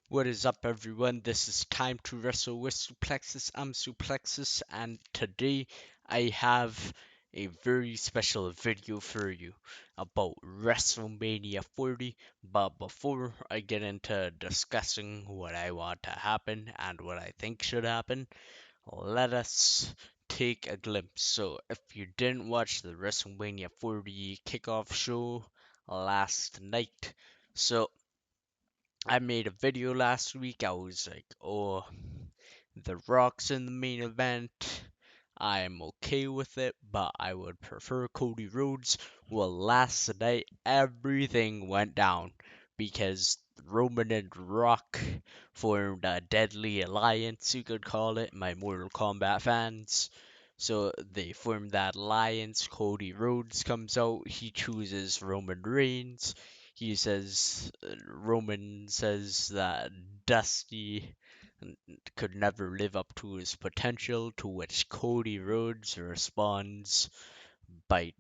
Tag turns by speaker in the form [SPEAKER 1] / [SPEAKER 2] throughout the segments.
[SPEAKER 1] What is up, everyone? This is Time to Wrestle with Suplexus. I'm Suplexus, and today I have a very special video for you about WrestleMania 40. But before I get into discussing what I want to happen and what I think should happen, let us take a glimpse. So, if you didn't watch the WrestleMania 40 kickoff show last night, so I made a video last week. I was like, oh, The Rock's in the main event. I'm okay with it, but I would prefer Cody Rhodes. Well, last night, everything went down because Roman and Rock formed a deadly alliance, you could call it, my Mortal Kombat fans. So they formed that alliance. Cody Rhodes comes out. He chooses Roman Reigns. Roman says that Dusty could never live up to his potential, to which Cody Rhodes responds by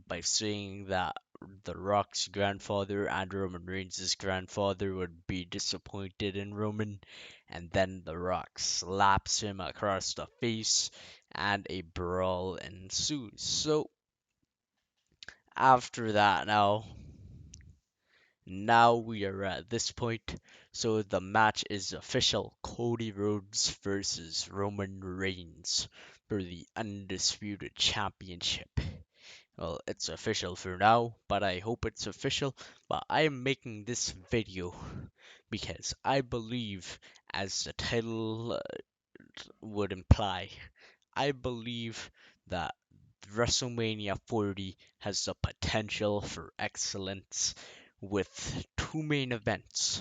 [SPEAKER 1] by saying that The Rock's grandfather and Roman Reigns' grandfather would be disappointed in Roman, and then The Rock slaps him across the face, and a brawl ensues. So, after that, now we are at this point. So the match is official. Cody Rhodes versus Roman Reigns for the undisputed championship. Well, it's official for now, but I hope it's official. But I am making this video because I believe, as the title would imply, I believe that WrestleMania 40 has the potential for excellence with two main events.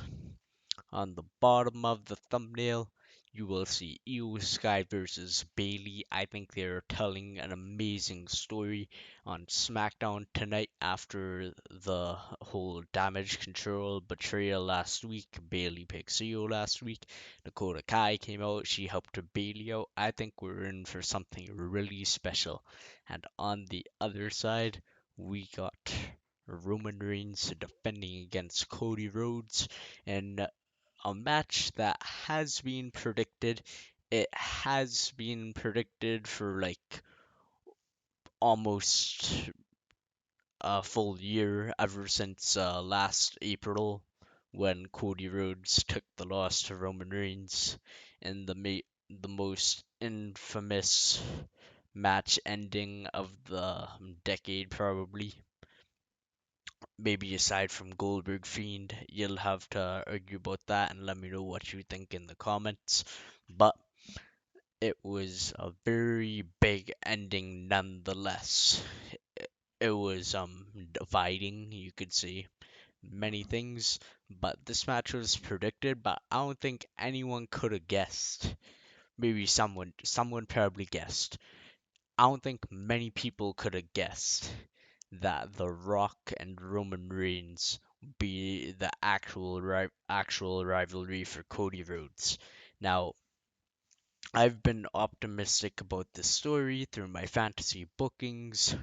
[SPEAKER 1] On the bottom of the thumbnail, you will see Io Sky versus Bailey. I think they're telling an amazing story on SmackDown tonight after the whole damage control betrayal last week. Bailey picked Io last week. Dakota Kai came out. She helped Bailey out. I think we're in for something really special. And on the other side, we got Roman Reigns defending against Cody Rhodes, and a match that has been predicted. It has been predicted for like almost a full year, ever since last April when Cody Rhodes took the loss to Roman Reigns in the most infamous match ending of the decade, probably. Maybe aside from Goldberg Fiend. You'll have to argue about that and let me know what you think in the comments. But it was a very big ending nonetheless. It was dividing, you could see many things, but this match was predicted, but I don't think anyone could have guessed. Maybe someone probably guessed. I don't think many people could have guessed that The Rock and Roman Reigns be the actual rivalry for Cody Rhodes. Now, I've been optimistic about this story through my fantasy bookings.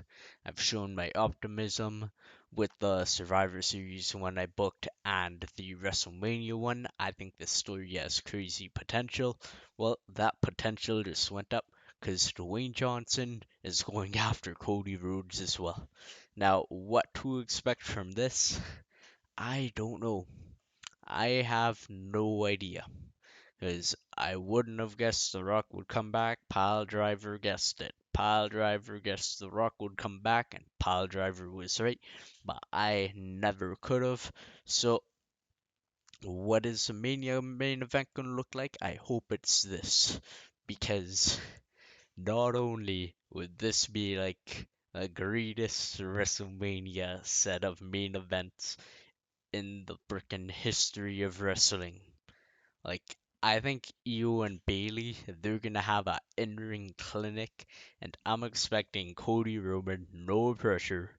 [SPEAKER 1] I've shown my optimism with the Survivor Series one I booked and the WrestleMania one. I think this story has crazy potential. Well, that potential just went up because Dwayne Johnson is going after Cody Rhodes as well. Now, what to expect from this? I don't know. I have no idea. Because I wouldn't have guessed The Rock would come back. Pile Driver guessed it. Pile Driver guessed The Rock would come back, and Pile Driver was right. But I never could have. So, what is the Mania main event going to look like? I hope it's this. Because not only would this be like the greatest WrestleMania set of main events in the frickin' history of wrestling, like, I think Io and Bailey, they're gonna have a in-ring clinic, and I'm expecting Cody Roman, no pressure.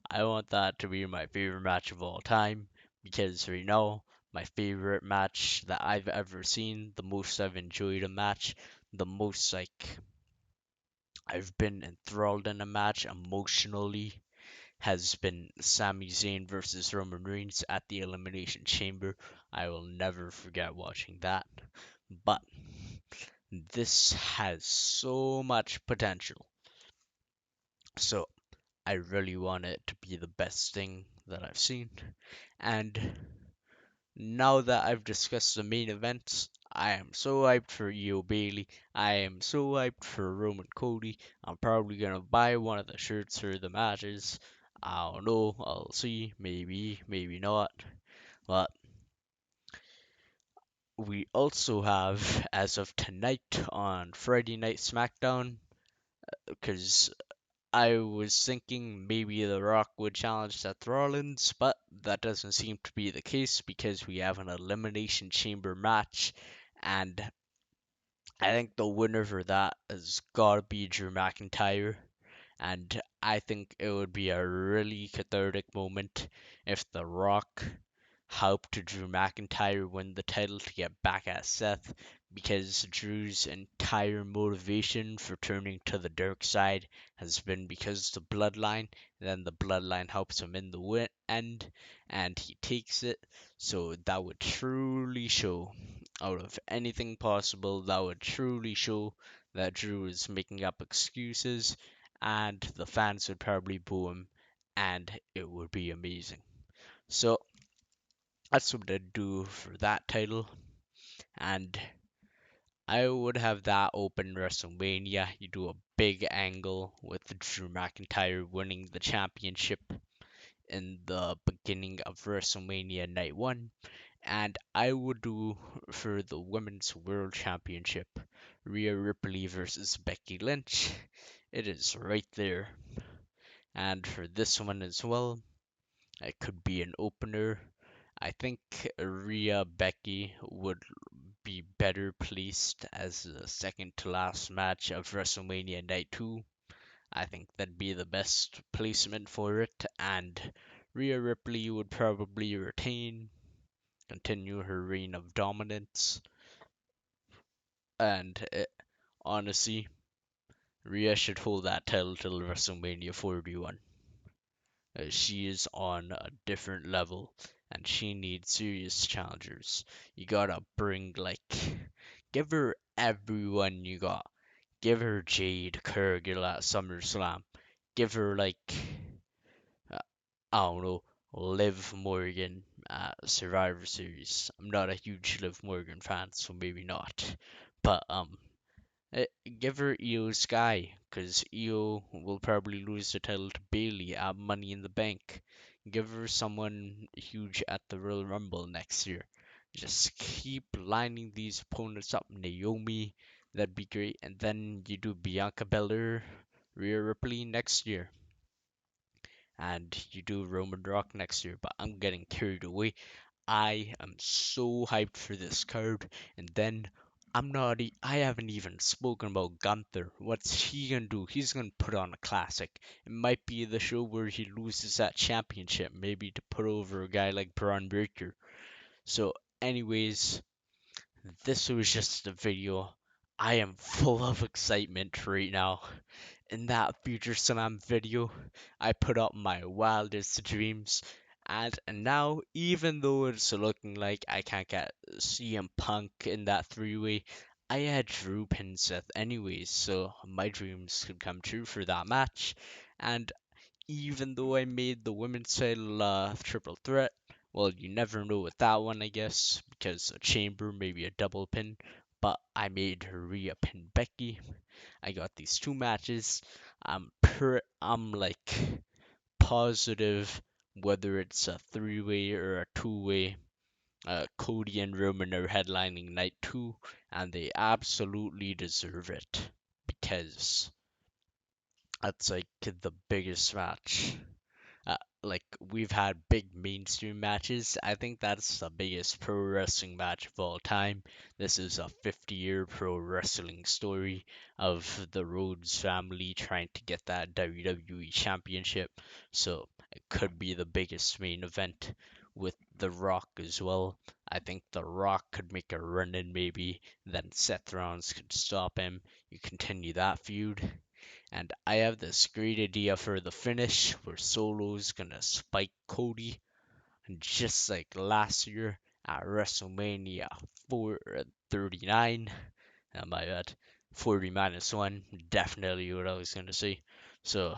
[SPEAKER 1] I want that to be my favorite match of all time, because right now, my favorite match that I've ever seen, the most I've enjoyed a match, the most like I've been enthralled in a match emotionally, has been Sami Zayn versus Roman Reigns at the Elimination Chamber. I will never forget watching that. But this has so much potential. So I really want it to be the best thing that I've seen. And now that I've discussed the main events, I am so hyped for Io Bailey. I am so hyped for Roman Cody. I'm probably gonna buy one of the shirts for the matches. I don't know. I'll see. Maybe, maybe not. But we also have, as of tonight on Friday Night SmackDown, because I was thinking maybe The Rock would challenge Seth Rollins, but that doesn't seem to be the case because we have an Elimination Chamber match, and I think the winner for that has got to be Drew McIntyre. And I think it would be a really cathartic moment if The Rock helped Drew McIntyre win the title to get back at Seth, because Drew's entire motivation for turning to the dark side has been because the bloodline. Then the bloodline helps him in the end, and he takes it. So that would truly show, out of anything possible, that would truly show that Drew is making up excuses, and the fans would probably boo him, and it would be amazing. So that's what I'd do for that title. And I would have that open WrestleMania. You do a big angle with Drew McIntyre winning the championship in the beginning of WrestleMania Night 1. And I would do for the Women's World Championship Rhea Ripley versus Becky Lynch. It is right there. And for this one as well, it could be an opener. I think Rhea Becky would be better placed as the second to last match of WrestleMania Night 2. I think that'd be the best placement for it, and Rhea Ripley would probably retain, continue her reign of dominance, and honestly, Rhea should hold that title till WrestleMania 41. She is on a different level and she needs serious challengers. You gotta bring, like, give her everyone you got. Give her Jade Cargill at SummerSlam. Give her, like, uh, I don't know, Liv Morgan at Survivor Series. I'm not a huge Liv Morgan fan, so maybe not. But uh, give her Io Sky, because Io will probably lose the title to Bailey at Money in the Bank. Give her someone huge at the Royal Rumble next year. Just keep lining these opponents up. Naomi, that'd be great. And then you do Bianca Belair, Rhea Ripley next year. And you do Roman Rock next year. But I'm getting carried away. I am so hyped for this card, and then I haven't even spoken about Gunther. What's he gonna do? He's gonna put on a classic. It might be the show where he loses that championship, maybe to put over a guy like Braun Breaker. So, anyways, this was just a video. I am full of excitement right now. In that Future Slam video, I put up my wildest dreams. And now, even though it's looking like I can't get CM Punk in that three-way, I had Drew pin Seth anyways, so my dreams could come true for that match. And even though I made the women's title triple threat, well, you never know with that one, I guess, because a chamber, maybe a double pin. But I made Rhea pin Becky. I got these two matches. I'm like positive whether it's a three-way or a two-way. Cody and Roman are headlining night two, and they absolutely deserve it because that's like the biggest match. Like we've had big mainstream matches. I think that's the biggest pro wrestling match of all time. This is a 50-year pro wrestling story of the Rhodes family trying to get that WWE championship. So it could be the biggest main event with The Rock as well. I think The Rock could make a run in maybe, then Seth Rollins could stop him. You continue that feud. And I have this great idea for the finish where Solo's gonna spike Cody, and just like last year, at WrestleMania 439. My bad. 40 minus 1, definitely what I was going to say. So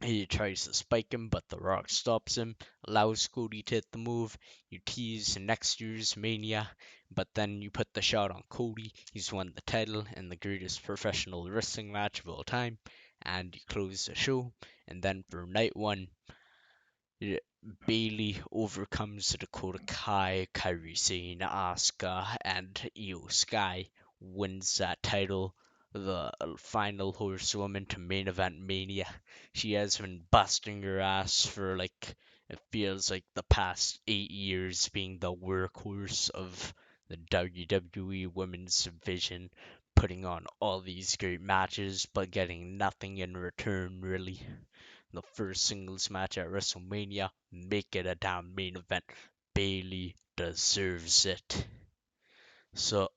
[SPEAKER 1] he tries to spike him, but The Rock stops him, allows Cody to hit the move. You tease next year's Mania, but then you put the shot on Cody. He's won the title in the greatest professional wrestling match of all time, and you close the show. And then for night one, yeah, Bailey overcomes Dakota Kai, Kairi Sane, Asuka, and Io Sky, wins that title. The final horsewoman to main event Mania. She has been busting her ass for like it feels like the past 8 years, being the workhorse of the WWE Women's Division, putting on all these great matches but getting nothing in return really. The first singles match at WrestleMania, make it a damn main event. Bailey deserves it. So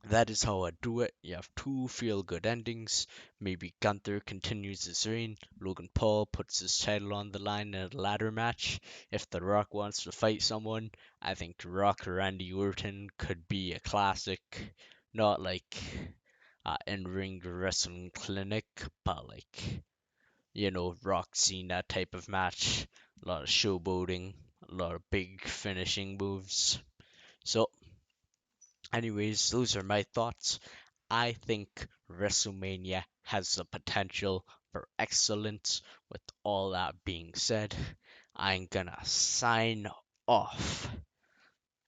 [SPEAKER 1] that is how I do it. You have two feel good endings. Maybe Gunther continues his reign. Logan Paul puts his title on the line in a ladder match. If The Rock wants to fight someone, I think The Rock or Randy Orton could be a classic. Not like in ring wrestling clinic, but like Rock Cena type of match. A lot of showboating, a lot of big finishing moves. So, anyways, those are my thoughts. I think WrestleMania has the potential for excellence. With all that being said, I'm gonna sign off.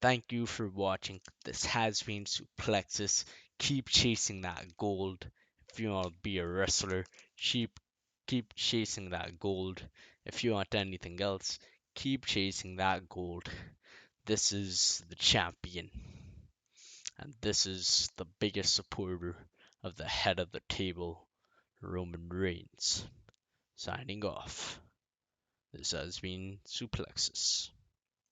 [SPEAKER 1] Thank you for watching. This has been Suplexus. Keep chasing that gold. If you want to be a wrestler, keep chasing that gold. If you want anything else, keep chasing that gold. This is the champion, and this is the biggest supporter of the head of the table, Roman Reigns. Signing off. This has been Suplexus.